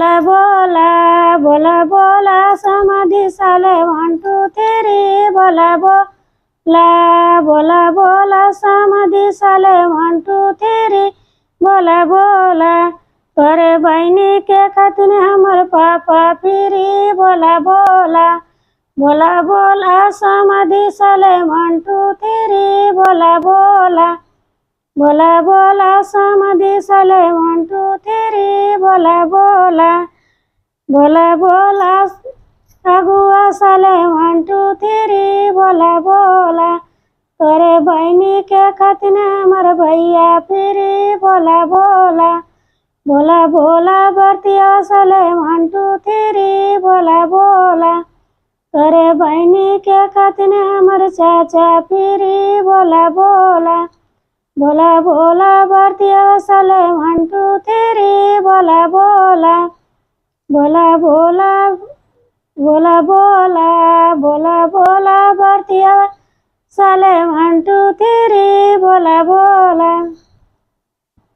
बोला बोला बोला बोला समाधि साले 1 2 3 बोला बोला बोला बोला समाधि साले 1 2 3 बोला बोला करे बहनी के खातिर हमर पापा फिरी बोला बोला बोला बोला समाधि साले 1 2 3 बोला बोला बोला बोला समाधि साले 1 2 3 बोला बोला बोला बोला अगुआ साले 1 2 3 बोला बोला करे बहनी के खातिर हमर भैया फिरी बोला बोला बोला बोला बरतिया साले 1 2 3 बोला बोला करे बहनी के खातिर हमर चाचा फिरी बोला बोला बोला बोला बरतिया साले 1 2 3 बोला बोला बोला बोला बोला बोला बोला बोला बरतिया साले 1 2 3 बोला बोला।